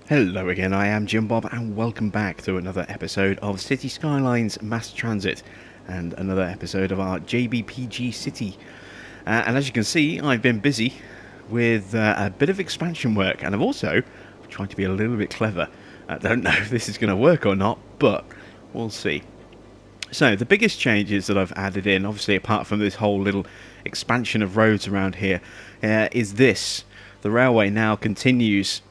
Hello again, I am Jim Bob and welcome back to another episode of City Skylines Mass Transit and another episode of our JBPG City. And as you can see, I've been busy with a bit of expansion work, and I've also tried to be a little bit clever. I don't know if this is going to work or not, but we'll see. So the biggest changes that I've added in, obviously apart from this whole little expansion of roads around here, is this. The railway now continues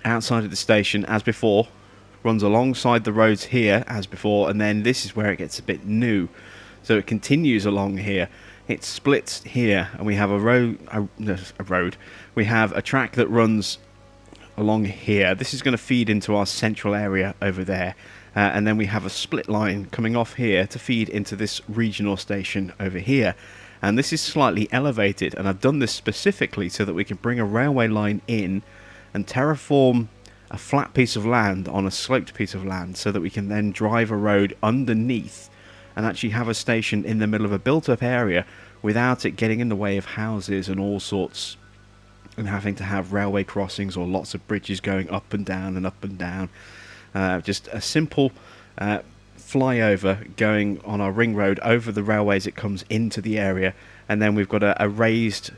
outside of the station as before, runs alongside the roads here as before, and then this is where it gets a bit new. So it continues along here, it splits here, and we have a road. We have a track that runs along here. This is going to feed into our central area over there, and then we have a split line coming off here to feed into this regional station over here. And this is slightly elevated, and I've done this specifically so that we can bring a railway line in and terraform a flat piece of land on a sloped piece of land so that we can then drive a road underneath and actually have a station in the middle of a built-up area without it getting in the way of houses and all sorts, and having to have railway crossings or lots of bridges going up and down and up and down. Just a simple flyover going on our ring road over the railways. It comes into the area, and then we've got a raised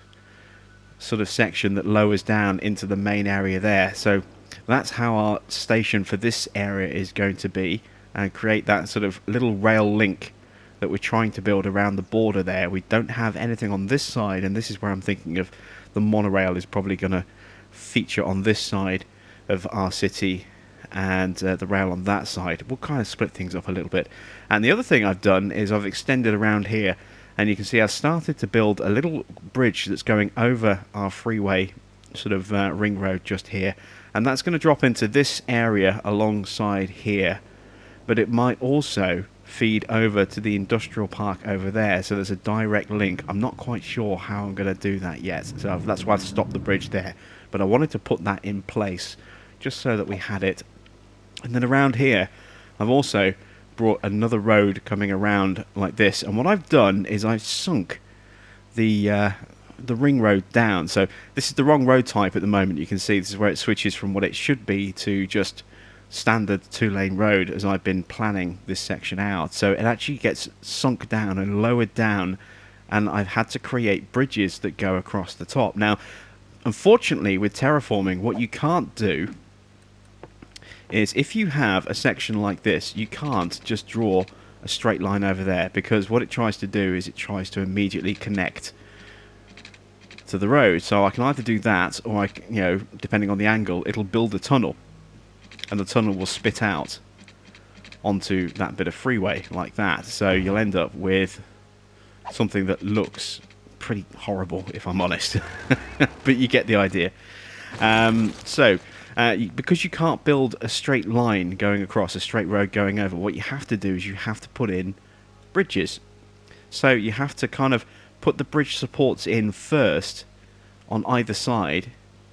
sort of section that lowers down into the main area there. So that's how our station for this area is going to be, and create that sort of little rail link that we're trying to build around the border there. We don't have anything on this side, and this is where I'm thinking of the monorail is probably going to feature on this side of our city, and the rail on that side. We'll kind of split things up a little bit. And the other thing I've done is I've extended around here, and you can see I've started to build a little bridge that's going over our freeway sort of ring road just here, and that's going to drop into this area alongside here, but it might also feed over to the industrial park over there, so there's a direct link. I'm not quite sure how I'm going to do that yet, so that's why I've stopped the bridge there, but I wanted to put that in place just so that we had it. And then around here I've also brought another road coming around like this, and what I've done is I've sunk the ring road down. So this is the wrong road type at the moment. You can see this is where it switches from what it should be to just standard 2-lane road as I've been planning this section out. So it actually gets sunk down and lowered down, and I've had to create bridges that go across the top. Now unfortunately with terraforming, what you can't do is, if you have a section like this, you can't just draw a straight line over there, because what it tries to do is it tries to immediately connect to the road. So I can either do that, or depending on the angle, it'll build a tunnel, and the tunnel will spit out onto that bit of freeway like that. So you'll end up with something that looks pretty horrible, if I'm honest. But you get the idea. Because you can't build a straight line going across, a straight road going over, what you have to do is you have to put in bridges. So you have to kind of put the bridge supports in first on either side,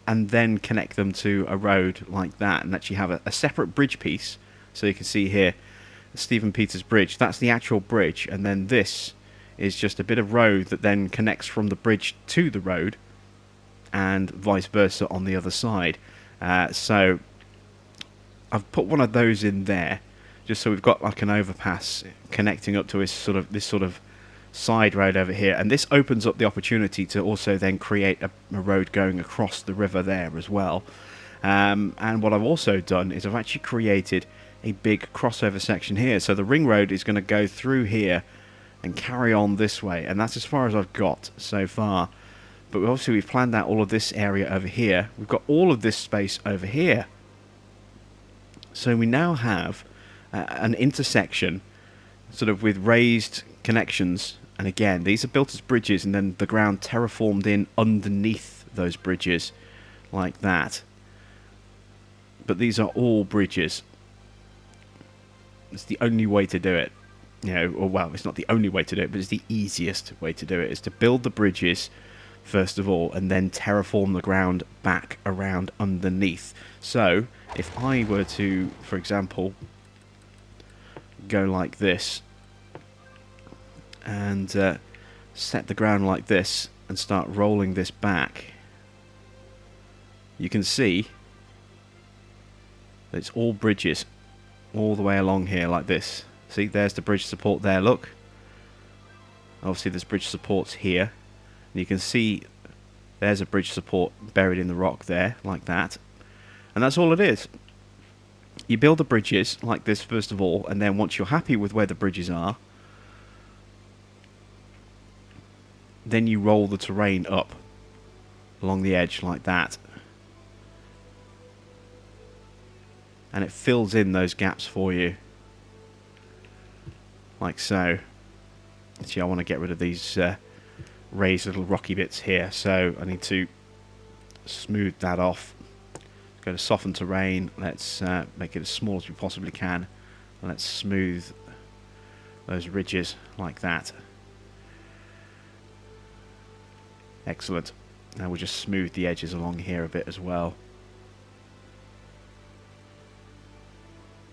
and then connect them to a road like that, and actually have a separate bridge piece. So you can see here, Stephen Peters Bridge, that's the actual bridge, and then this is just a bit of road that then connects from the bridge to the road, and vice versa on the other side. So I've put one of those in there, just so we've got like an overpass connecting up to this sort of side road over here, and this opens up the opportunity to also then create a road going across the river there as well. And what I've also done is I've actually created a big crossover section here, so the ring road is going to go through here and carry on this way, and that's as far as I've got so far. But obviously we've planned out all of this area over here. We've got all of this space over here. So we now have an intersection sort of with raised connections. And again, these are built as bridges, and then the ground terraformed in underneath those bridges like that. But these are all bridges. It's the only way to do it. Well, it's not the only way to do it, but it's the easiest way to do it, is to build the bridges first of all, and then terraform the ground back around underneath. So if I were to, for example, go like this and set the ground like this and start rolling this back, you can see It's all bridges all the way along here like this. See, there's the bridge support there, look. Obviously there's bridge supports here. And you can see there's a bridge support buried in the rock there, like that. And that's all it is. You build the bridges like this first of all, and then once you're happy with where the bridges are, then you roll the terrain up along the edge like that. And it fills in those gaps for you. Like so. See, I want to get rid of these raised little rocky bits here, so I need to smooth that off. Go to soften terrain. Let's make it as small as we possibly can. And let's smooth those ridges like that. Excellent. Now we'll just smooth the edges along here a bit as well.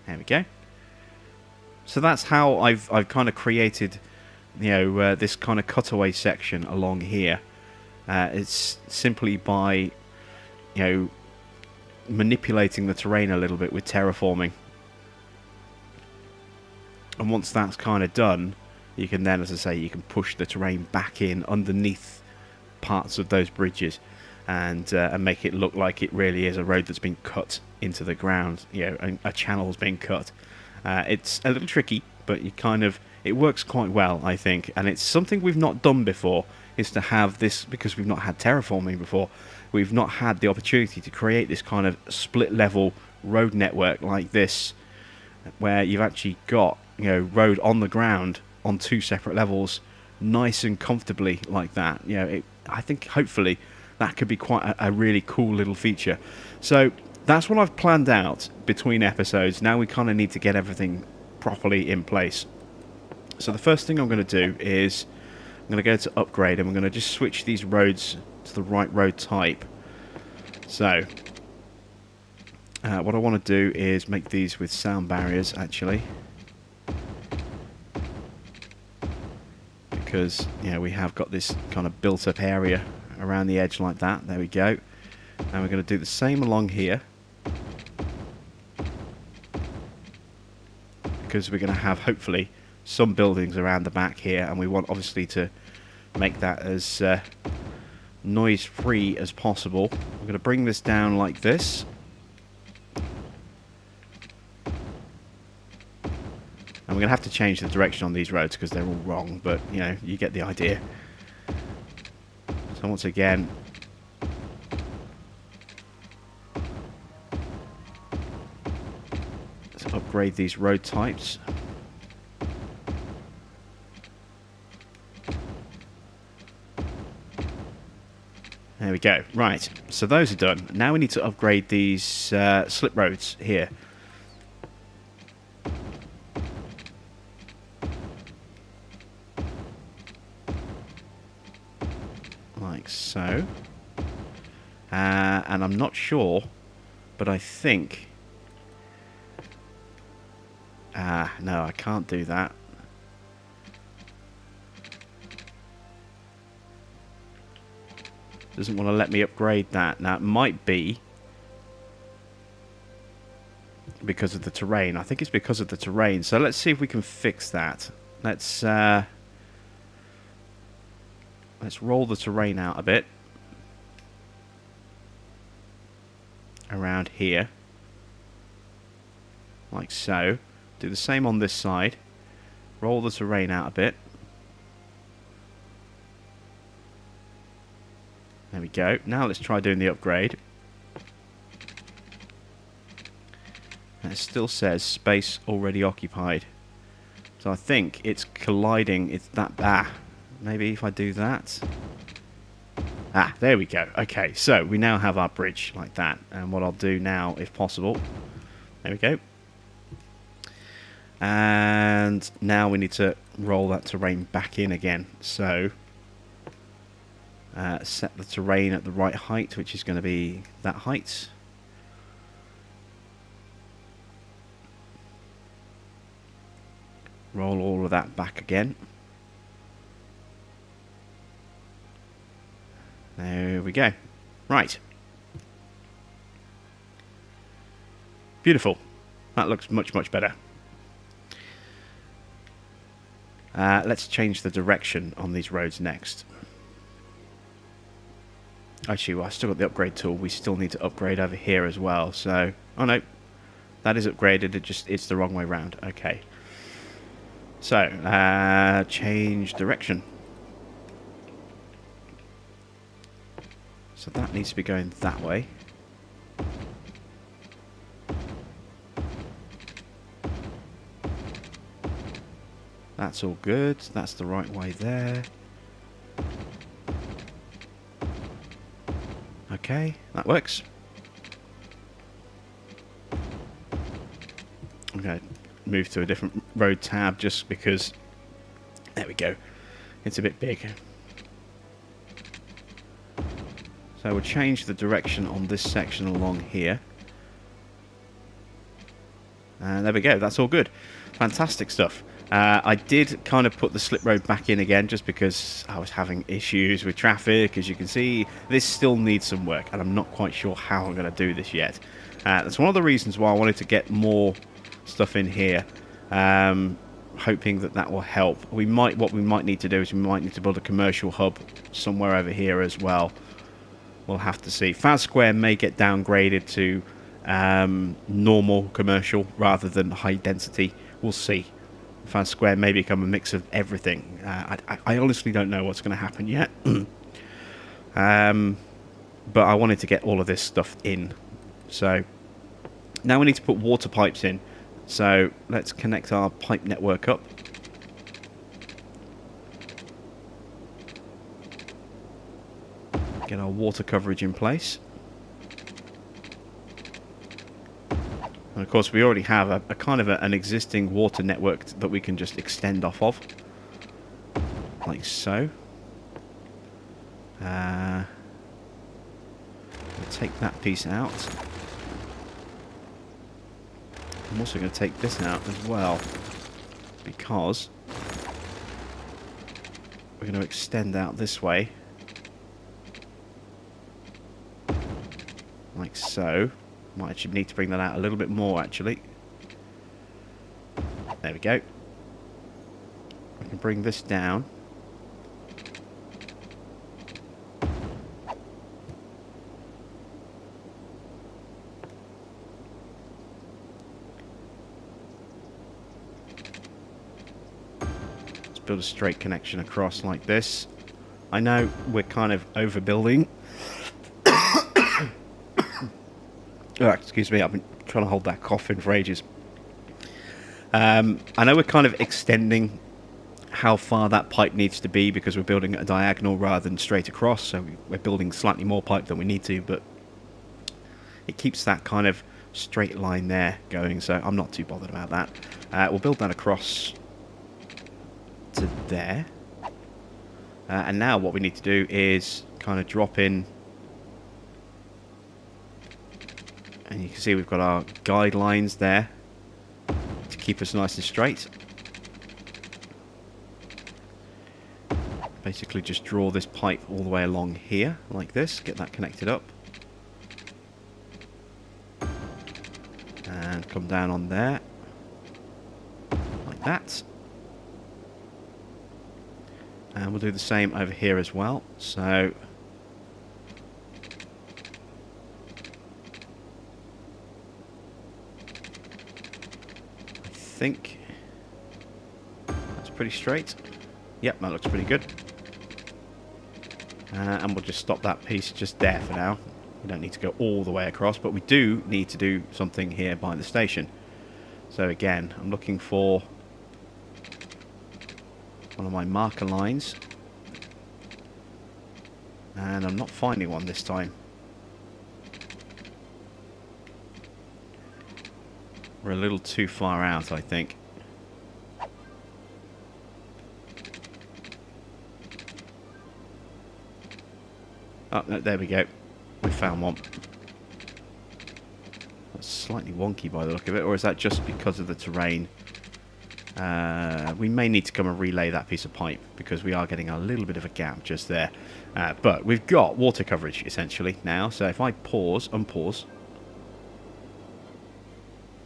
There we go. So that's how I've kind of created, you know, this kind of cutaway section along here. It's simply by, you know, manipulating the terrain a little bit with terraforming. And once that's kind of done, you can then, as I say, you can push the terrain back in underneath parts of those bridges and make it look like it really is a road that's been cut into the ground, you know, and a channel's been cut. It's a little tricky, but it works quite well, I think, and it's something we've not done before, is to have this, because we've not had terraforming before. We've not had the opportunity to create this kind of split level road network like this, where you've actually got, you know, road on the ground on two separate levels, nice and comfortably like that. You know, I think hopefully that could be quite a really cool little feature. So that's what I've planned out between episodes. Now we kind of need to get everything properly in place. So the first thing I'm going to do is I'm going to go to upgrade, and we're going to just switch these roads to the right road type. So what I want to do is make these with sound barriers, actually, because, you know, we have got this kind of built up area around the edge like that. There we go. And we're going to do the same along here, because we're going to have hopefully some buildings around the back here, and we want obviously to make that as noise free as possible. We're going to bring this down like this, and we're going to have to change the direction on these roads because they're all wrong, but you know, you get the idea. So once again, let's upgrade these road types. There we go. Right, so those are done. Now we need to upgrade these slip roads here. Like so. And I'm not sure, but I think... no, I can't do that. Doesn't want to let me upgrade that. Now, it might be because of the terrain. I think it's because of the terrain. So let's see if we can fix that. Let's roll the terrain out a bit around here, like so. Do the same on this side. Roll the terrain out a bit. There we go. Now let's try doing the upgrade. And it still says space already occupied. So I think it's colliding. It's that. Maybe if I do that. There we go. Okay, so we now have our bridge like that. And what I'll do now, if possible. There we go. And now we need to roll that terrain back in again. So set the terrain at the right height, which is going to be that height. Roll all of that back again. There we go. Right. Beautiful. That looks much, much better. Let's change the direction on these roads next. Actually, well, I've still got the upgrade tool. We still need to upgrade over here as well. So, oh no, that is upgraded. It's the wrong way round. Okay. So, change direction. So that needs to be going that way. That's all good. That's the right way there. Okay, that works. I'm going to move to a different road tab just because... There we go. It's a bit big. So we'll change the direction on this section along here. And there we go. That's all good. Fantastic stuff. I did kind of put the slip road back in again just because I was having issues with traffic. As you can see, this still needs some work, and I'm not quite sure how I'm going to do this yet. That's one of the reasons why I wanted to get more stuff in here, hoping that that will help. What we might need to do is we might need to build a commercial hub somewhere over here as well. We'll have to see. Faz Square may get downgraded to normal commercial rather than high density. We'll see. Faz Square may become a mix of everything. I honestly don't know what's going to happen yet. But I wanted to get all of this stuff in. So now we need to put water pipes in. So let's connect our pipe network up. Get our water coverage in place. And of course we already have a kind of an existing water network that we can just extend off of. Like so. We'll take that piece out. I'm also going to take this out as well, because we're going to extend out this way. Like so. Might actually need to bring that out a little bit more, actually. There we go. I can bring this down. Let's build a straight connection across like this. I know we're kind of overbuilding. Oh, excuse me, I've been trying to hold that cough in for ages. I know we're kind of extending how far that pipe needs to be because we're building at a diagonal rather than straight across, so we're building slightly more pipe than we need to, but it keeps that kind of straight line there going, so I'm not too bothered about that. We'll build that across to there. And now what we need to do is kind of drop in. And you can see we've got our guidelines there to keep us nice and straight. Basically just draw this pipe all the way along here, like this. Get that connected up. And come down on there. Like that. And we'll do the same over here as well. So... I think that's pretty straight. Yep, that looks pretty good. And we'll just stop that piece just there for now. We don't need to go all the way across, but we do need to do something here by the station. So again, I'm looking for one of my marker lines. And I'm not finding one this time. We're a little too far out, I think. Oh, no, there we go. We found one. That's slightly wonky by the look of it, or is that just because of the terrain? We may need to come and relay that piece of pipe, because we are getting a little bit of a gap just there. But we've got water coverage, essentially, now. So if I pause, unpause...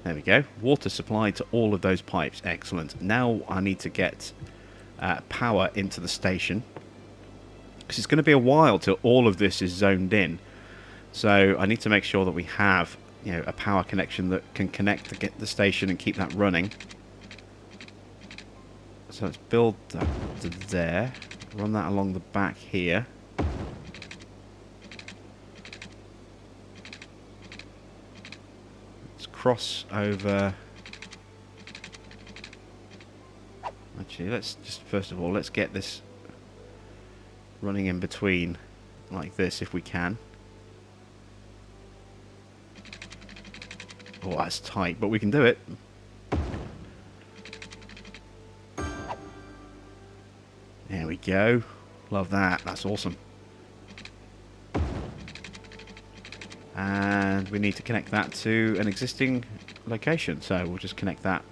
There we go. Water supplied to all of those pipes. Excellent. Now I need to get power into the station, because it's going to be a while till all of this is zoned in. So I need to make sure that we have, you know, a power connection that can connect to get the station and keep that running. So let's build that to there. Run that along the back here. Let's cross over. Actually, let's just, first of all, let's get this running in between like this if we can. Oh, that's tight, but we can do it. There we go. Love that. That's awesome. And we need to connect that to an existing location, so we'll just connect that.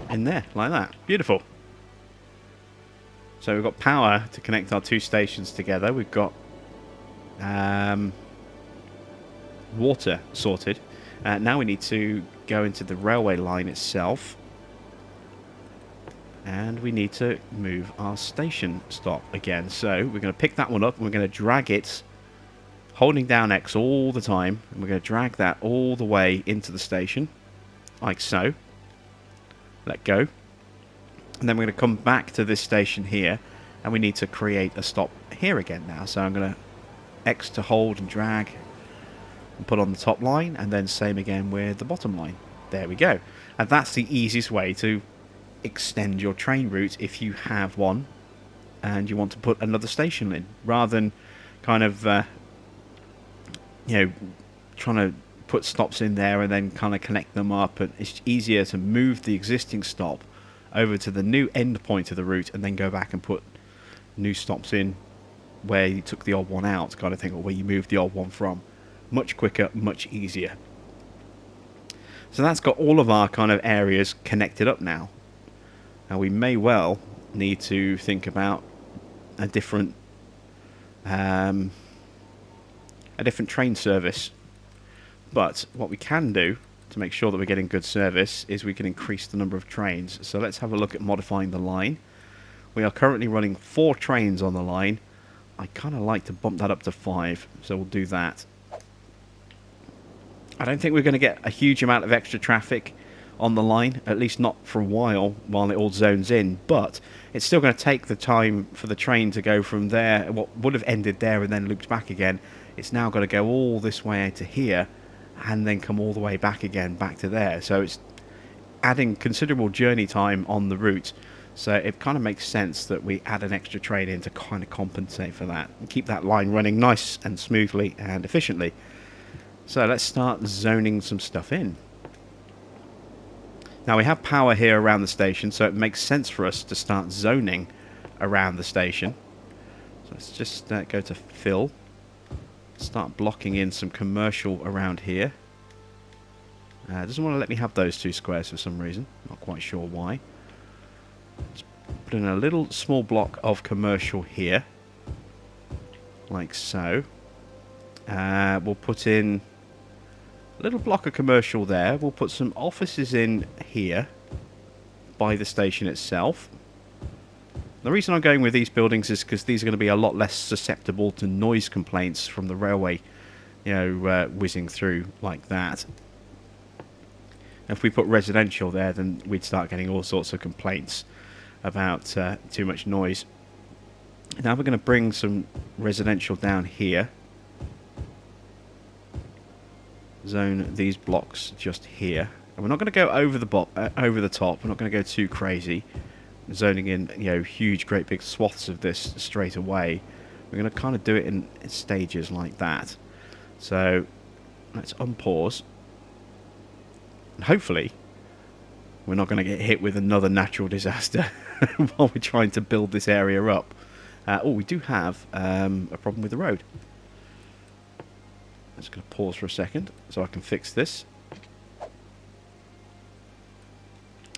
In there, like that. Beautiful. So we've got power to connect our two stations together. We've got water sorted. Now we need to go into the railway line itself. And we need to move our station stop again. So we're going to pick that one up and we're going to drag it, holding down X all the time. And we're going to drag that all the way into the station, like so. Let go. And then we're going to come back to this station here, and we need to create a stop here again now. So I'm going to X to hold and drag and put on the top line, and then same again with the bottom line. There we go. And that's the easiest way to extend your train route if you have one and you want to put another station in, rather than kind of you know, trying to put stops in there and then kind of connect them up. And it's easier to move the existing stop over to the new end point of the route and then go back and put new stops in where you took the old one out, kind of thing, or where you moved the old one from. Much quicker, much easier. So that's got all of our kind of areas connected up now. Now we may well need to think about a different train service. But what we can do to make sure that we're getting good service is we can increase the number of trains. So let's have a look at modifying the line. We are currently running 4 trains on the line. I kind of like to bump that up to 5, so we'll do that. I don't think we're going to get a huge amount of extra traffic on the line, at least not for a while it all zones in, but it's still going to take the time for the train to go from there, what would have ended there and then looped back again. It's now got to go all this way to here and then come all the way back again, back to there. So it's adding considerable journey time on the route. So it kind of makes sense that we add an extra train in to kind of compensate for that and keep that line running nice and smoothly and efficiently. So let's start zoning some stuff in. Now we have power here around the station, so it makes sense for us to start zoning around the station. So let's just go to fill. Start blocking in some commercial around here. It doesn't want to let me have those 2 squares for some reason. Not quite sure why. Let's put in a little small block of commercial here. Like so. We'll put in a little block of commercial there. We'll put some offices in here by the station itself. The reason I'm going with these buildings is because these are going to be a lot less susceptible to noise complaints from the railway, you know, whizzing through like that. If we put residential there, then we'd start getting all sorts of complaints about too much noise. Now we're going to bring some residential down here. Zone these blocks just here. And we're not going to go over the top. We're not going to go too crazy, zoning in, you know, huge, great big swaths of this straight away. We're going to kind of do it in stages like that. So let's unpause. And hopefully we're not going to get hit with another natural disaster while we're trying to build this area up. Oh, we do have a problem with the road. I'm just going to pause for a second so I can fix this.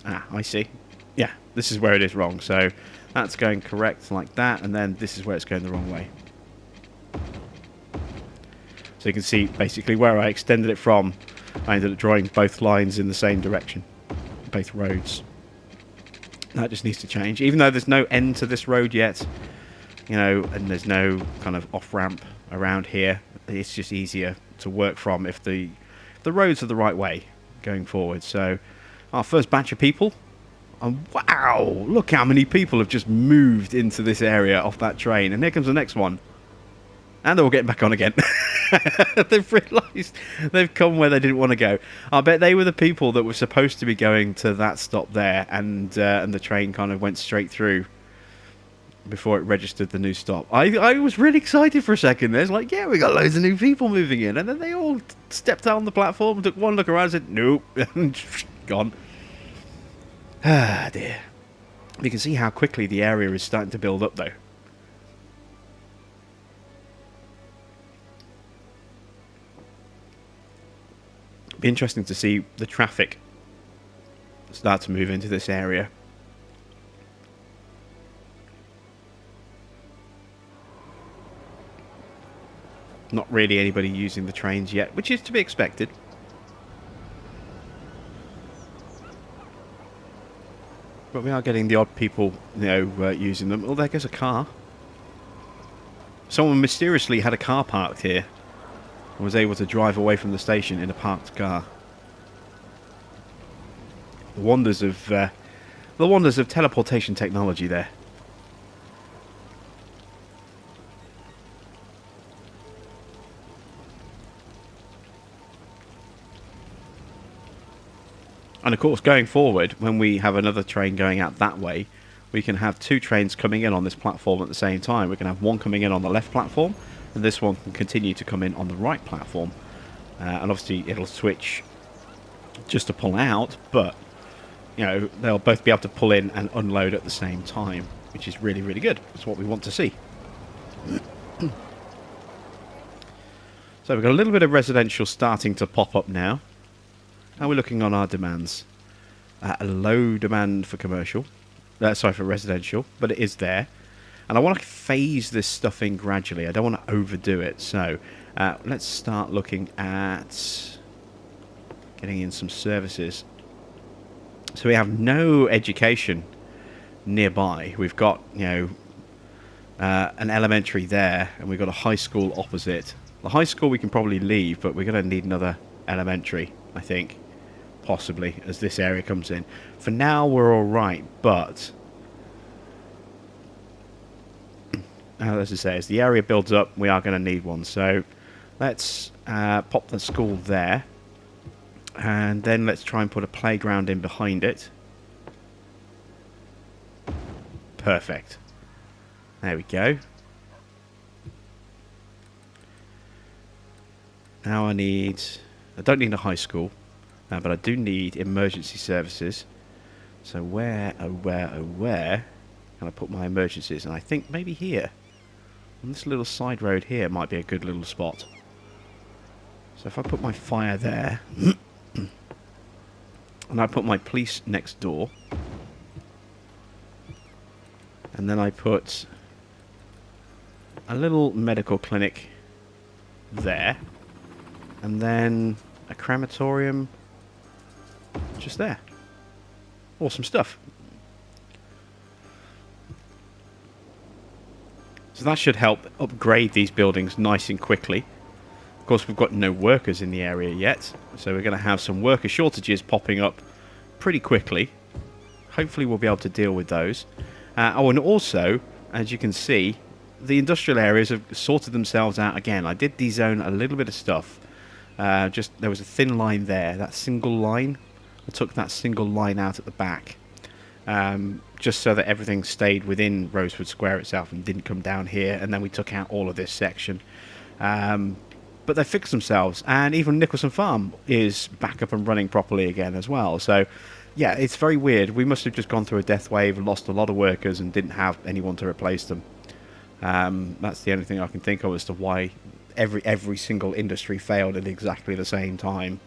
Ah, I see. Yeah, this is where it is wrong. So That's going correct like that, and then this is where it's going the wrong way. So you can see basically where I extended it from, I ended up drawing both lines in the same direction, both roads. That just needs to change, even though there's no end to this road yet, you know, and there's no kind of off-ramp around here. It's just easier to work from if the roads are the right way going forward. So our first batch of people, and wow, look how many people have just moved into this area off that train, and here comes the next one. And they're all getting back on again. They've realised they've come where they didn't want to go. I bet they were the people that were supposed to be going to that stop there, and the train kind of went straight through before it registered the new stop. I was really excited for a second. There's like, yeah, we got loads of new people moving in, and then they all stepped out on the platform, took one look around, and said, nope, and gone. Ah, dear. You can see how quickly the area is starting to build up, though. Be interesting to see the traffic start to move into this area. Not really anybody using the trains yet, which is to be expected. But we are getting the odd people, you know, using them. Oh, there goes a car. Someone mysteriously had a car parked here and was able to drive away from the station in a parked car. The wonders of teleportation technology there. And of course, going forward, when we have another train going out that way, we can have two trains coming in on this platform at the same time. We can have one coming in on the left platform, and this one can continue to come in on the right platform. And obviously, it'll switch just to pull out, but you know, they'll both be able to pull in and unload at the same time, which is really, really good. That's what we want to see. So we've got a little bit of residential starting to pop up now. How are we looking on our demands? A low demand for commercial. Sorry, for residential, but it is there. And I want to phase this stuff in gradually. I don't want to overdo it. So let's start looking at getting in some services. So we have no education nearby. We've got, you know, an elementary there, and we've got a high school opposite. The high school we can probably leave, but we're going to need another elementary, I think. Possibly, as this area comes in. For now, we're all right, but as I say, as the area builds up, we are going to need one. So let's pop the school there, and then let's try and put a playground in behind it. Perfect. There we go. Now I don't need a high school. But I do need emergency services. So where can I put my emergencies? And I think maybe here. On this little side road here might be a good little spot. So if I put my fire there, and I put my police next door, and then I put a little medical clinic there, and then a crematorium just there. Awesome stuff. So that should help upgrade these buildings nice and quickly. Of course, we've got no workers in the area yet, so we're going to have some worker shortages popping up pretty quickly. Hopefully we'll be able to deal with those. Oh, and also, as you can see, the industrial areas have sorted themselves out again. I did dezone a little bit of stuff. There was a thin line there, that single line. I took that single line out at the back, just so that everything stayed within Rosewood Square itself and didn't come down here. And then we took out all of this section. But they fixed themselves, and even Nicholson Farm is back up and running properly again as well. So, yeah, it's very weird. We must have just gone through a death wave, lost a lot of workers, and didn't have anyone to replace them. That's the only thing I can think of as to why every single industry failed at exactly the same time.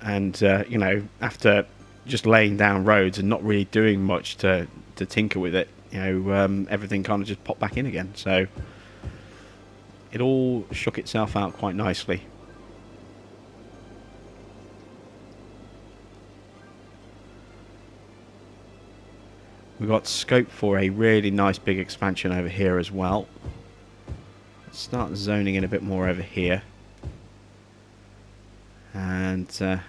And, you know, after just laying down roads and not really doing much to tinker with it, you know, everything kind of just popped back in again. So it all shook itself out quite nicely. We've got scope for a really nice big expansion over here as well. Let's start zoning in a bit more over here. And I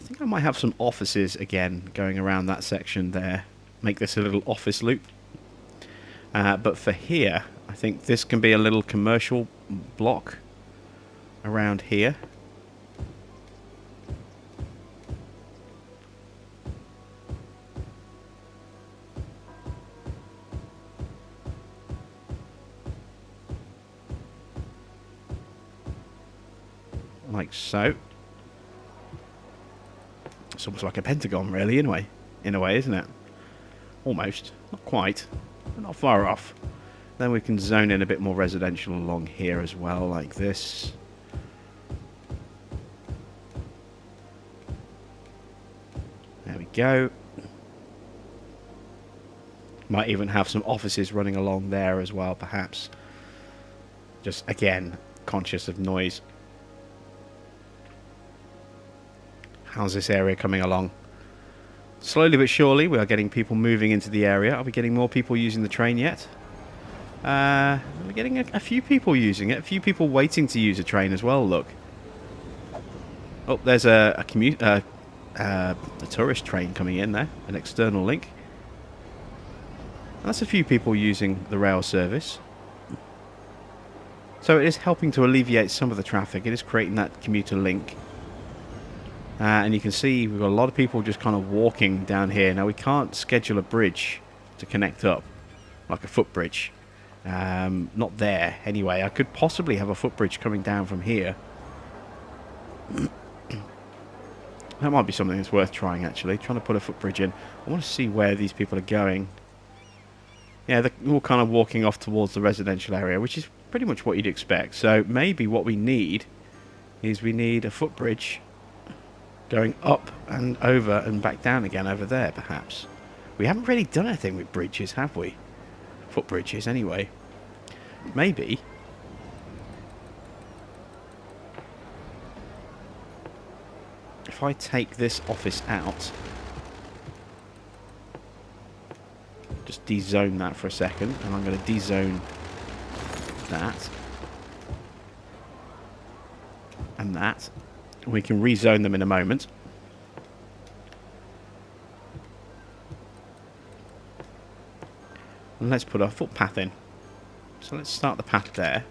think I might have some offices again going around that section there. Make this a little office loop. But for here, I think this can be a little commercial block around here. Like so. It's almost like a pentagon, really, in a way, isn't it? Almost. Not quite, but not far off. Then we can zone in a bit more residential along here as well, like this. There we go. Might even have some offices running along there as well, perhaps. Just, again, conscious of noise. How's this area coming along? Slowly but surely, we are getting people moving into the area. Are we getting more people using the train yet? We're getting a few people using it. A few people waiting to use a train as well, look. Oh, there's a tourist train coming in there. An external link. That's a few people using the rail service. So it is helping to alleviate some of the traffic. It is creating that commuter link. And you can see we've got a lot of people just kind of walking down here. Now we can't schedule a bridge to connect up, like a footbridge. Not there, anyway. I could possibly have a footbridge coming down from here. That might be something that's worth trying, actually. Trying to put a footbridge in. I want to see where these people are going. Yeah, they're all kind of walking off towards the residential area, which is pretty much what you'd expect. So maybe what we need is we need a footbridge going up and over and back down again over there, perhaps. We haven't really done anything with bridges, have we? Footbridges, anyway. Maybe. If I take this office out, just dezone that for a second, and I'm going to dezone that and that. We can rezone them in a moment. And let's put our footpath in. So let's start the path there.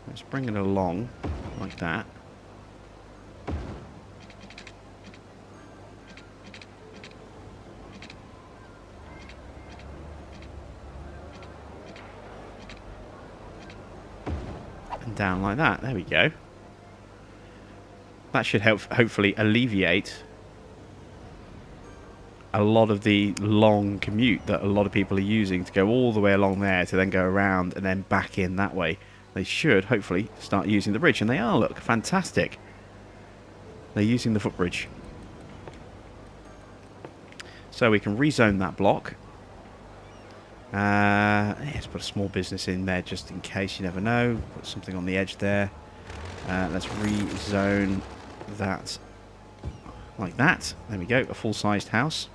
Let's bring it along like that. Down like that. There we go. That should help, hopefully alleviate a lot of the long commute that a lot of people are using to go all the way along there to then go around and then back in that way. They should hopefully start using the bridge, and they are. Look, fantastic. They're using the footbridge. So we can rezone that block. Let's put a small business in there just in case, you never know. Put something on the edge there. Let's rezone that like that. There we go, a full-sized house.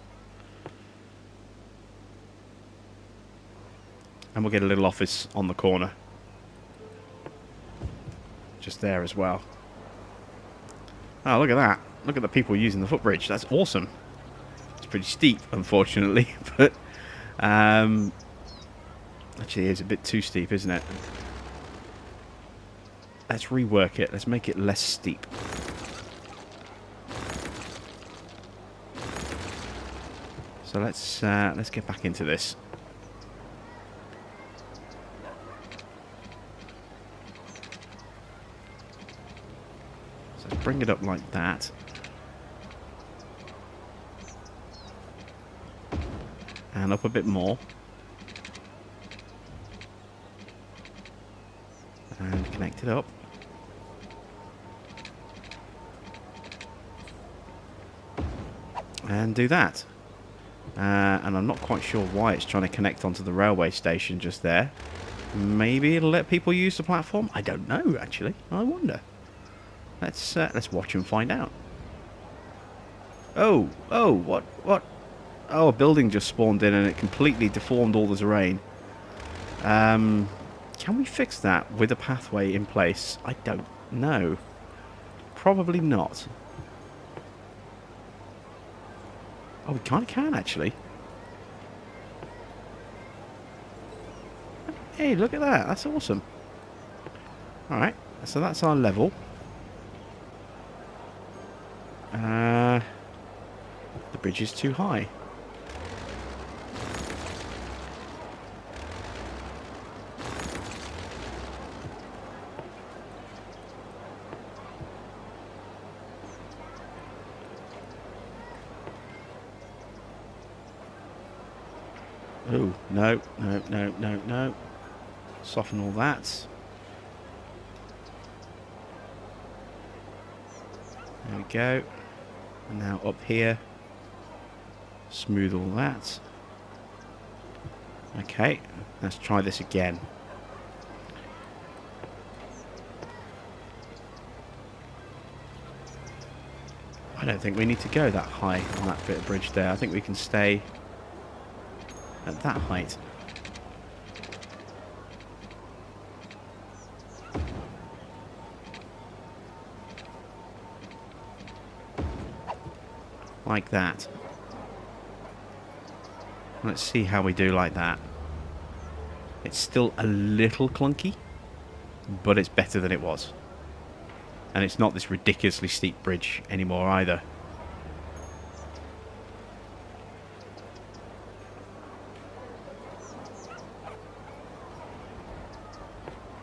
And we'll get a little office on the corner. Just there as well. Oh, look at that. Look at the people using the footbridge. That's awesome. It's pretty steep, unfortunately, but actually, it's a bit too steep, isn't it? Let's rework it. Let's make it less steep. So let's get back into this. So let's bring it up like that. And up a bit more. And connect it up. and do that. And I'm not quite sure why it's trying to connect onto the railway station just there. Maybe it'll let people use the platform? I don't know, actually. I wonder. Let's watch and find out. Oh, what? Oh, a building just spawned in and it completely deformed all the terrain. Can we fix that with a pathway in place? I don't know. Probably not. Oh, we kind of can, actually. Hey, look at that. That's awesome. Alright, so that's our level. The bridge is too high. Oh, no. Soften all that. There we go. And now up here. Smooth all that. Okay, let's try this again. I don't think we need to go that high on that bit of bridge there. I think we can stay at that height. Like that. Let's see how we do like that. It's still a little clunky, but it's better than it was. And it's not this ridiculously steep bridge anymore either.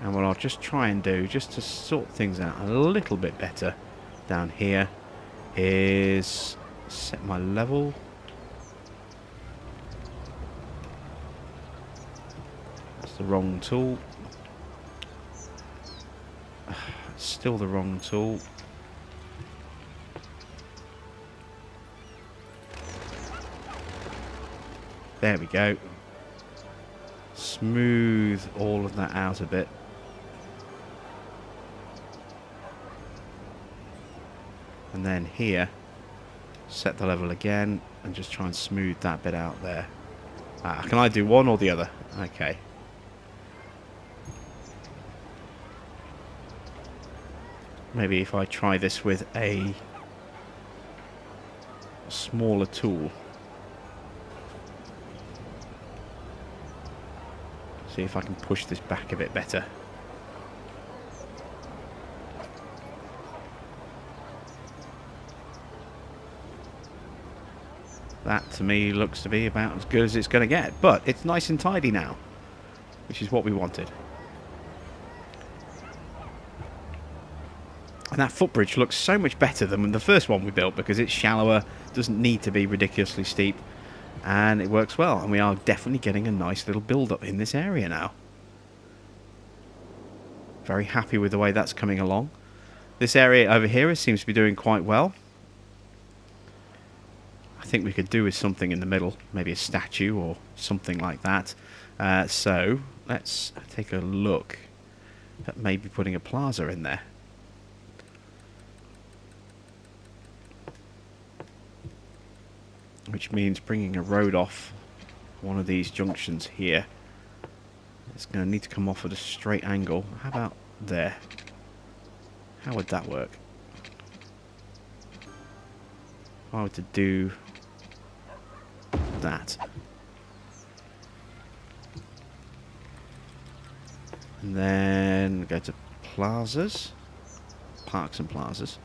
And what I'll just try and do, just to sort things out a little bit better down here, is set my level. That's the wrong tool. Still the wrong tool. There we go. Smooth all of that out a bit. And then here, set the level again and just try and smooth that bit out there. Can I do one or the other? Okay. Maybe if I try this with a smaller tool. See if I can push this back a bit better. That to me looks to be about as good as it's going to get, but it's nice and tidy now, which is what we wanted. And that footbridge looks so much better than the first one we built because it's shallower, doesn't need to be ridiculously steep, and it works well. And we are definitely getting a nice little build-up in this area now. Very happy with the way that's coming along. This area over here seems to be doing quite well. I think we could do with something in the middle, maybe a statue or something like that. So let's take a look at maybe putting a plaza in there. Which means bringing a road off one of these junctions here. It's going to need to come off at a straight angle. How about there? How would that work? If I were to do that. And then go to plazas. Parks and plazas.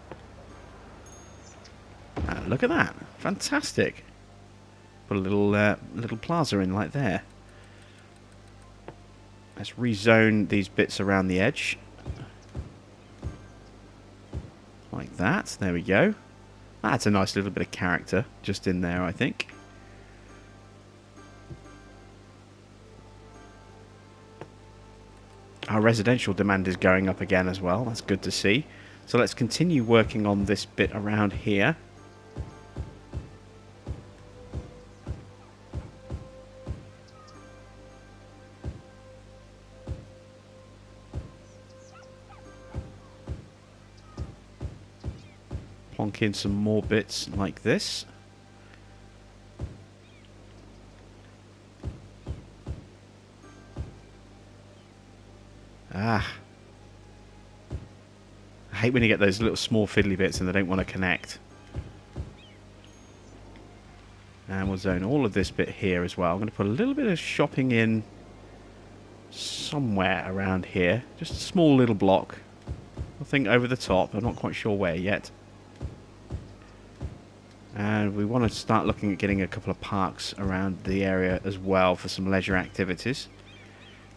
Look at that. Fantastic. Put a little plaza in like there. Let's rezone these bits around the edge. Like that. There we go. That's a nice little bit of character just in there, I think. Our residential demand is going up again as well. That's good to see. So let's continue working on this bit around here. Plonk in some more bits like this. Ah. I hate when you get those little small fiddly bits and they don't want to connect. And we'll zone all of this bit here as well. I'm going to put a little bit of shopping in somewhere around here. Just a small little block. Nothing over the top. I'm not quite sure where yet. And we want to start looking at getting a couple of parks around the area as well for some leisure activities.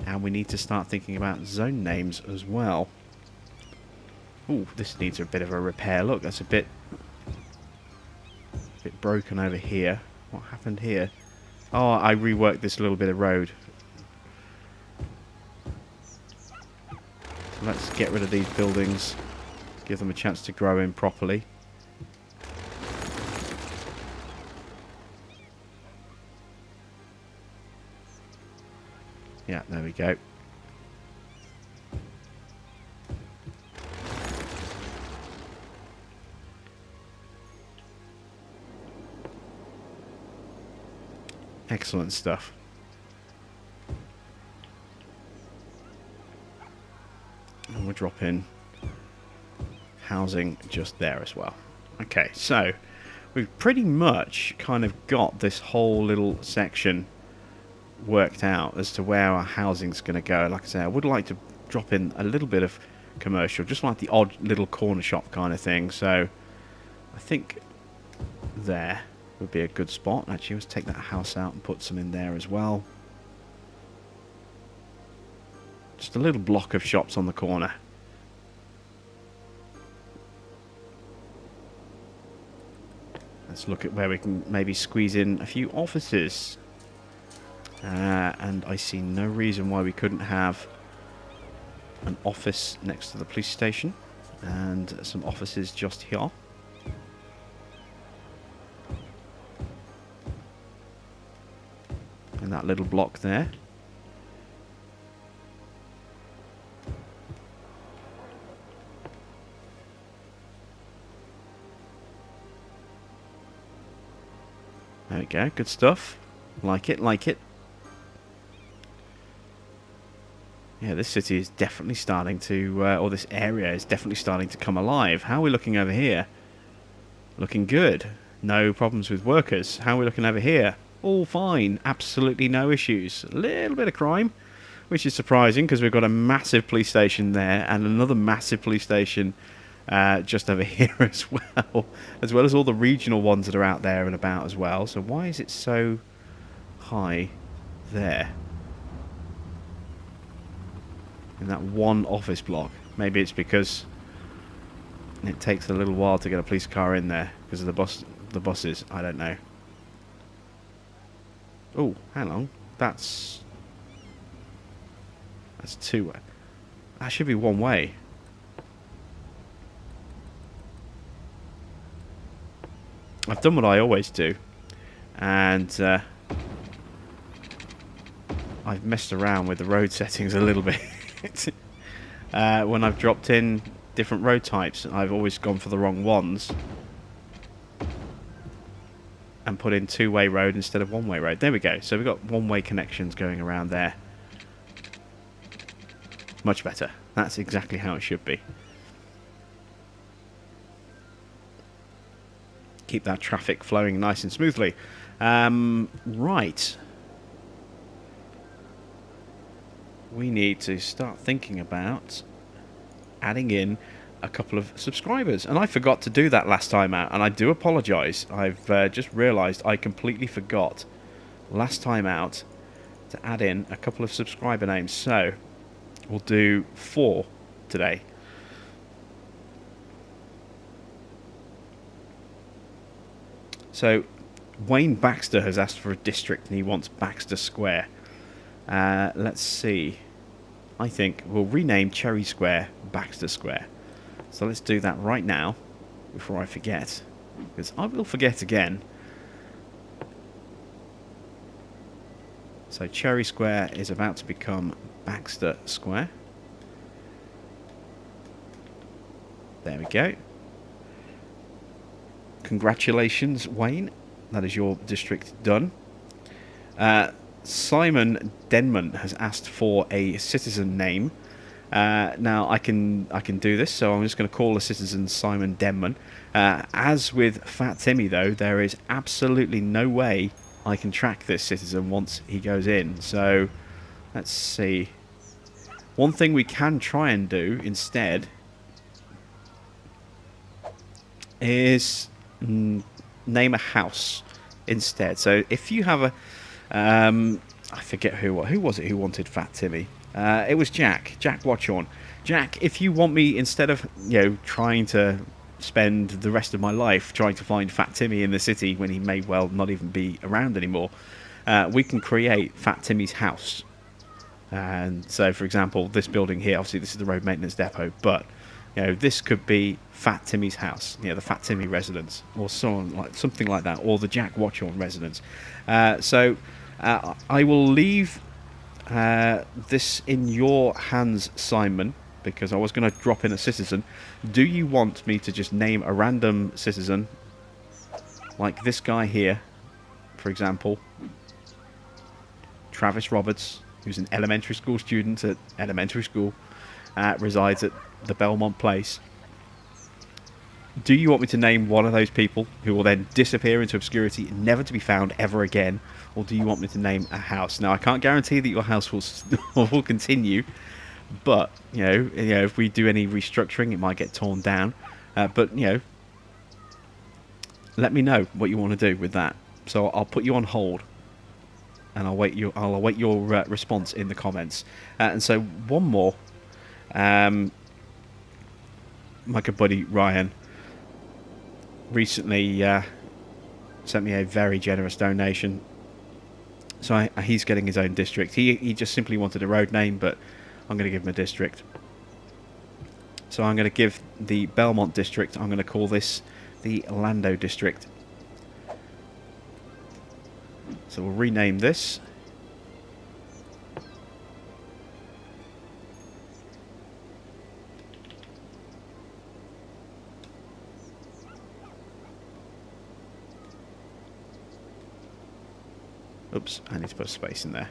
And we need to start thinking about zone names as well. Ooh, this needs a bit of a repair. Look, that's a bit broken over here. What happened here? Oh, I reworked this little bit of road. So let's get rid of these buildings. Give them a chance to grow in properly. Yeah, there we go. Excellent stuff. And we'll drop in housing just there as well. Okay, so we've pretty much kind of got this whole little section worked out as to where our housing's going to go. Like I say, I would like to drop in a little bit of commercial, just like the odd little corner shop kind of thing. So I think there would be a good spot. Actually, let's take that house out and put some in there as well. Just a little block of shops on the corner. Let's look at where we can maybe squeeze in a few offices. And I see no reason why we couldn't have an office next to the police station and some offices just here. And that little block there. There we go, good stuff. Like it, like it. Yeah, this city is definitely starting to, or this area is definitely starting to come alive. How are we looking over here? Looking good. No problems with workers. How are we looking over here? All fine. Absolutely no issues. A little bit of crime, which is surprising because we've got a massive police station there and another massive police station just over here as well as all the regional ones that are out there and about as well. So why is it so high there? In that one office block. Maybe it's because it takes a little while to get a police car in there because of the buses. I don't know. Oh, hang on. That's two. That should be one way. I've done what I always do, and I've messed around with the road settings a little bit. When I've dropped in different road types, I've always gone for the wrong ones and put in two-way road instead of one-way road. There we go. So we've got one-way connections going around there. Much better. That's exactly how it should be. Keep that traffic flowing nice and smoothly. Right. We need to start thinking about adding in a couple of subscribers. And I forgot to do that last time out, and I do apologise. I've just realised I completely forgot last time out to add in a couple of subscriber names. So we'll do 4 today. So Wayne Baxter has asked for a district and he wants Baxter Square. Let's see. I think we'll rename Cherry Square Baxter Square. So let's do that right now before I forget, because I will forget again. So Cherry Square is about to become Baxter Square. There we go. Congratulations, Wayne. That is your district done. Simon Denman has asked for a citizen name. Now I can do this, so I'm just going to call the citizen Simon Denman. As with Fat Timmy, though, there is absolutely no way I can track this citizen once he goes in. So let's see. One thing we can try and do instead is name a house instead. So if you have a I forget who was it who wanted Fat Timmy. It was Jack Watchorn. Jack, if you want me, instead of trying to spend the rest of my life trying to find Fat Timmy in the city when he may well not even be around anymore, we can create Fat Timmy's house. And so, for example, this building here, obviously this is the road maintenance depot, but this could be Fat Timmy's house, the Fat Timmy residence, or something like that, or the Jack Watchorn residence. So I will leave this in your hands, Simon, because I was going to drop in a citizen. Do you want me to just name a random citizen, like this guy here, for example, Travis Roberts, who's an elementary school student at elementary school, resides at the Belmont Place? Do you want me to name one of those people who will then disappear into obscurity, never to be found ever again? Or do you want me to name a house? Now, I can't guarantee that your house will continue, but if we do any restructuring, it might get torn down. But let me know what you want to do with that. So I'll put you on hold, and I'll await your response in the comments. And so one more, my good buddy Ryan recently sent me a very generous donation. So he's getting his own district. He just simply wanted a road name, but I'm going to give him a district. So I'm going to give the Belmont district, I'm going to call this the Lando district. So we'll rename this. Oops, I need to put a space in there.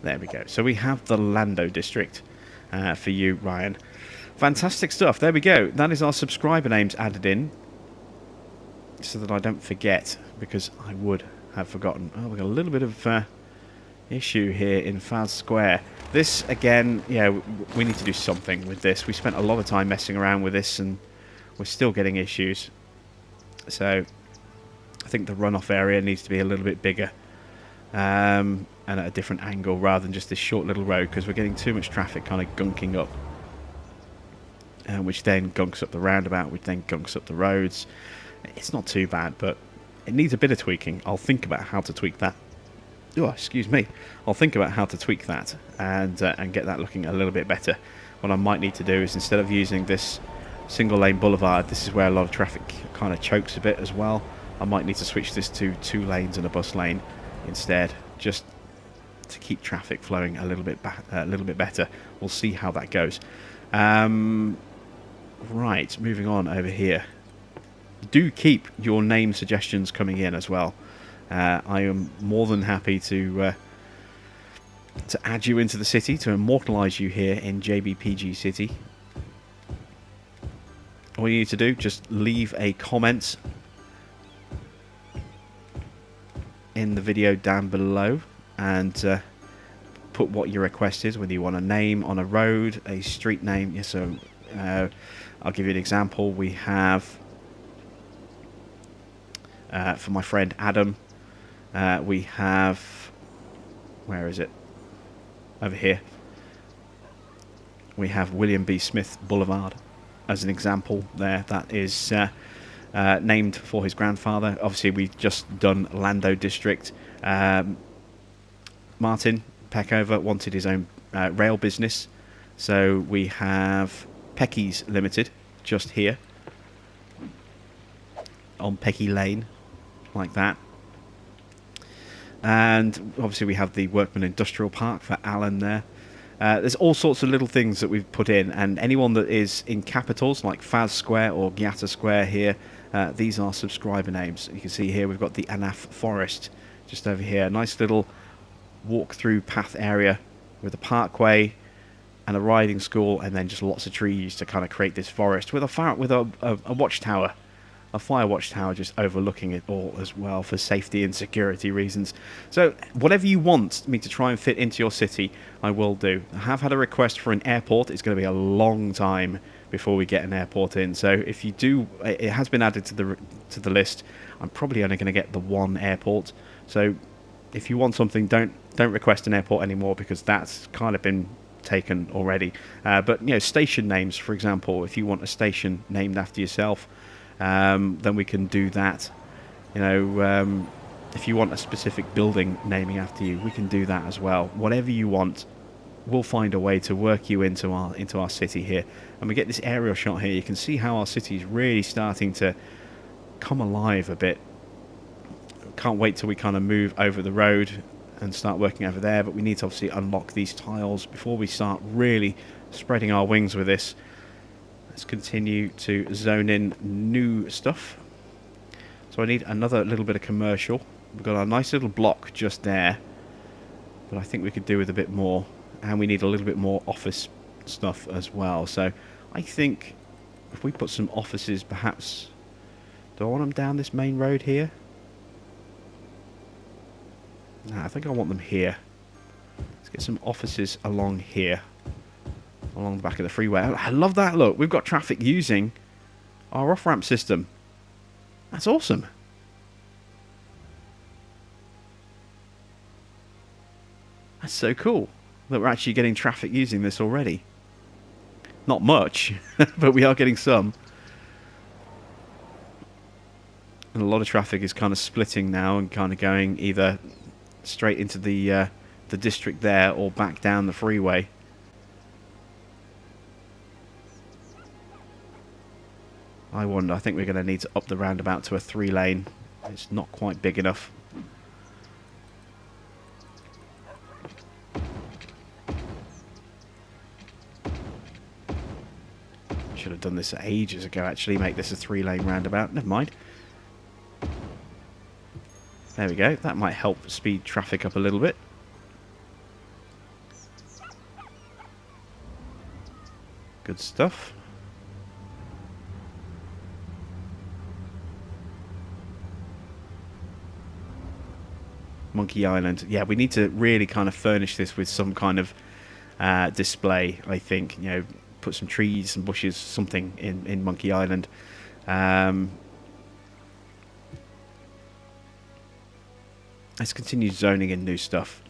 There we go. So we have the Lando district for you, Ryan. Fantastic stuff. There we go. That is our subscriber names added in, so that I don't forget, because I would have forgotten. Oh, we've got a little bit of issue here in Faz Square. This, again, we need to do something with this. We spent a lot of time messing around with this, and we're still getting issues. So I think the runoff area needs to be a little bit bigger, and at a different angle rather than just this short little road, because we're getting too much traffic kind of gunking up, which then gunks up the roundabout, which then gunks up the roads. It's not too bad, but it needs a bit of tweaking. I'll think about how to tweak that. Oh, excuse me. I'll think about how to tweak that and get that looking a little bit better. What I might need to do is, instead of using this single lane boulevard, this is where a lot of traffic kind of chokes a bit as well. I might need to switch this to 2 lanes and a bus lane instead, just to keep traffic flowing a little bit better. We'll see how that goes. Right, moving on over here. Do keep your name suggestions coming in as well. I am more than happy to add you into the city, to immortalise you here in JBPG City. All you need to do, just leave a comment in the video down below and put what your request is, whether you want a name on a road, a street name. Yeah, so I'll give you an example. We have, for my friend Adam, we have, where is it? Over here. We have William B. Smith Boulevard as an example there. That is named for his grandfather. Obviously, we've just done Lando District. Martin Peckover wanted his own rail business, so we have Pecky's Limited just here on Pecky Lane, like that. And obviously we have the Workman Industrial Park for Alan there. There's all sorts of little things that we've put in, and anyone that is in capitals like Faz Square or Giata Square here, these are subscriber names. You can see here we've got the Elif Forest just over here. Nice little walk-through path area with a parkway and a riding school, and then just lots of trees to kind of create this forest with a watchtower. A fire watchtower just overlooking it all as well for safety and security reasons. So whatever you want me to try and fit into your city, I will do. I have had a request for an airport. It's going to be a long time before we get an airport in. So if you do, it has been added to the list. I'm probably only going to get the one airport. So if you want something, don't request an airport anymore, because that's kind of been taken already. But you know, station names, for example, if you want a station named after yourself, then we can do that. You know, if you want a specific building naming after you, we can do that as well. Whatever you want, we'll find a way to work you into our city here. And we get this aerial shot here. You can see how our city is really starting to come alive a bit. Can't wait till we kind of move over the road and start working over there, but we need to obviously unlock these tiles before we start really spreading our wings with this. Let's continue to zone in new stuff. So I need another little bit of commercial. We've got a nice little block just there, but I think we could do with a bit more, and we need a little bit more office stuff as well. So I think if we put some offices, perhaps, do I want them down this main road here? No, I think I want them here. Let's get some offices along here, along the back of the freeway. I love that look. We've got traffic using our off-ramp system. That's awesome. That's so cool that we're actually getting traffic using this already. Not much, but we are getting some. And a lot of traffic is kind of splitting now and kind of going either straight into the district there or back down the freeway. I wonder, I think we're going to need to up the roundabout to a 3-lane. It's not quite big enough. Should have done this ages ago, actually, make this a 3-lane roundabout. Never mind. There we go. That might help speed traffic up a little bit. Good stuff. Monkey Island. Yeah, we need to really kind of furnish this with some kind of display, I think. You know, put some trees and bushes, something in Monkey Island. Let's continue zoning in new stuff.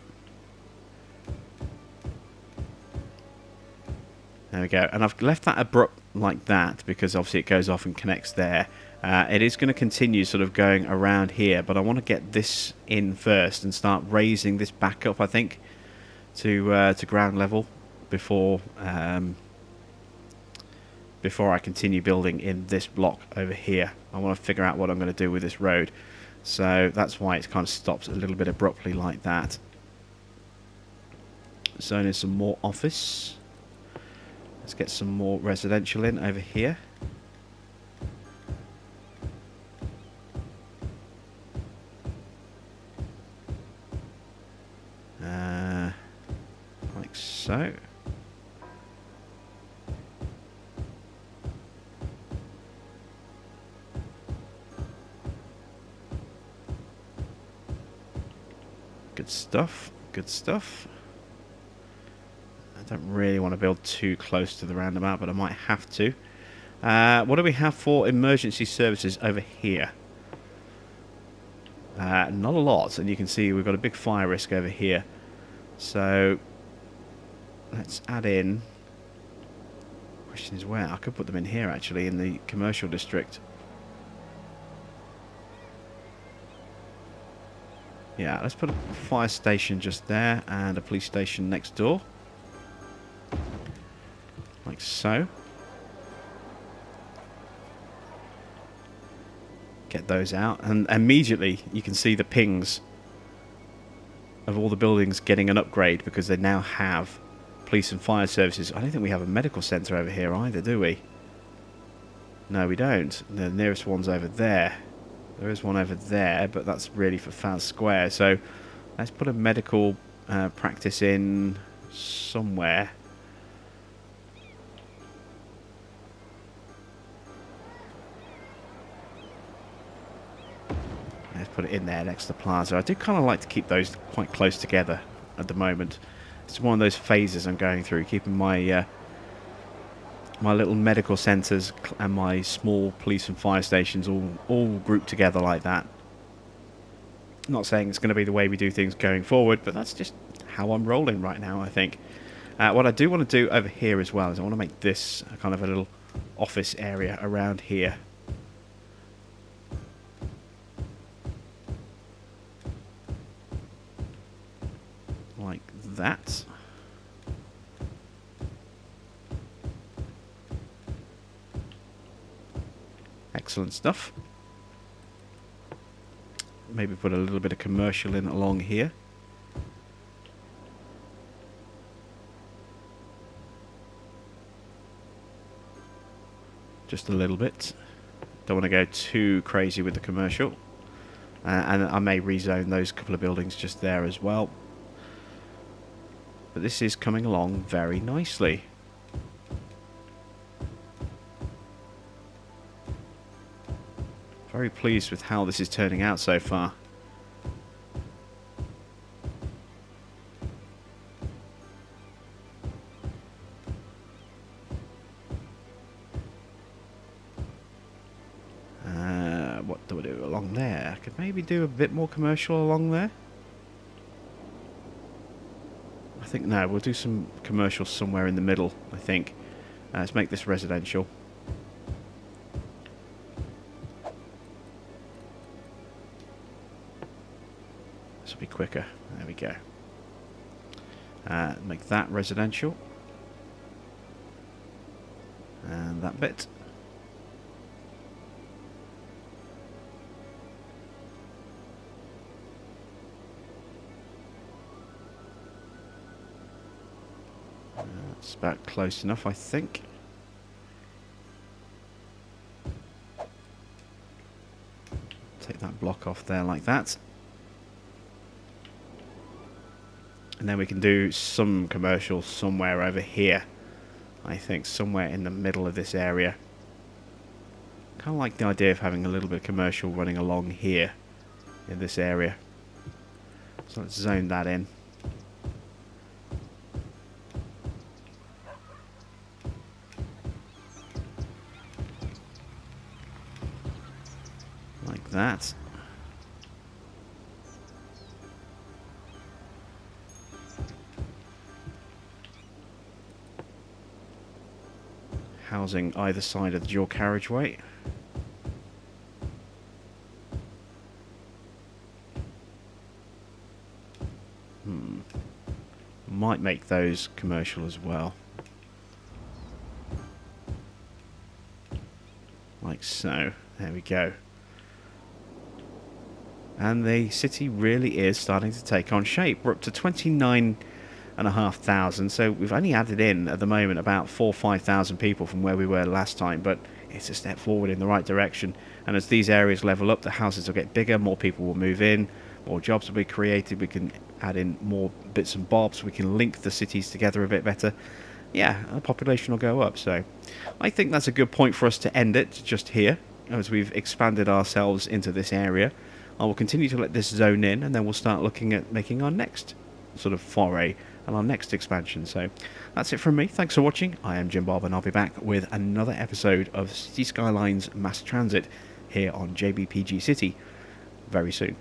There we go. And I've left that abrupt like that because obviously it goes off and connects there. It is going to continue sort of going around here, but I want to get this in first and start raising this back up, I think, to ground level before I continue building in this block over here. I want to figure out what I'm going to do with this road. So that's why it kind of stops a little bit abruptly like that. Zone in some more office. Let's get some more residential in over here. Like so. Good stuff, good stuff. I don't really want to build too close to the roundabout, but I might have to. What do we have for emergency services over here? Not a lot, and you can see we've got a big fire risk over here. So let's add in. Question is where? I could put them in here actually, in the commercial district. Yeah, let's put a fire station just there and a police station next door. Like so. Get those out, and immediately you can see the pings of all the buildings getting an upgrade because they now have police and fire services. I don't think we have a medical centre over here either, do we? No, we don't. The nearest one's over there. There is one over there, but that's really for Faz Square. So let's put a medical practice in somewhere. Let's put it in there next to the plaza. I do kind of like to keep those quite close together at the moment. It's one of those phases I'm going through, keeping my my little medical centres and my small police and fire stations all grouped together like that. Not saying it's going to be the way we do things going forward, but that's just how I'm rolling right now, I think. What I do want to do over here as well is I want to make this kind of a little office area around here. Like that. Excellent stuff. Maybe put a little bit of commercial in along here. Just a little bit. Don't want to go too crazy with the commercial. And I may rezone those couple of buildings just there as well. But this is coming along very nicely. Very pleased with how this is turning out so far. What do we do along there? I could maybe do a bit more commercial along there. I think no, we'll do some commercial somewhere in the middle, I think. Let's make this residential. This will be quicker. There we go. Make that residential. And that bit. It's about close enough, I think. Take that block off there like that. And then we can do some commercial somewhere over here. I think somewhere in the middle of this area. Kind of like the idea of having a little bit of commercial running along here in this area. So let's zone that in. Like that. Housing either side of the dual carriageway. Might make those commercial as well. Like so. There we go. And the city really is starting to take on shape. We're up to 29,500, so we've only added in at the moment about 4,000 or 5,000 people from where we were last time, but it's a step forward in the right direction. And as these areas level up, the houses will get bigger, more people will move in, more jobs will be created, we can add in more bits and bobs, we can link the cities together a bit better. Yeah, the population will go up, so I think that's a good point for us to end it just here, as we've expanded ourselves into this area. I will continue to let this zone in, and then we'll start looking at making our next sort of foray and our next expansion. So that's it from me. Thanks for watching. I am Jim Bob, and I'll be back with another episode of City Skylines Mass Transit here on JBPG City very soon.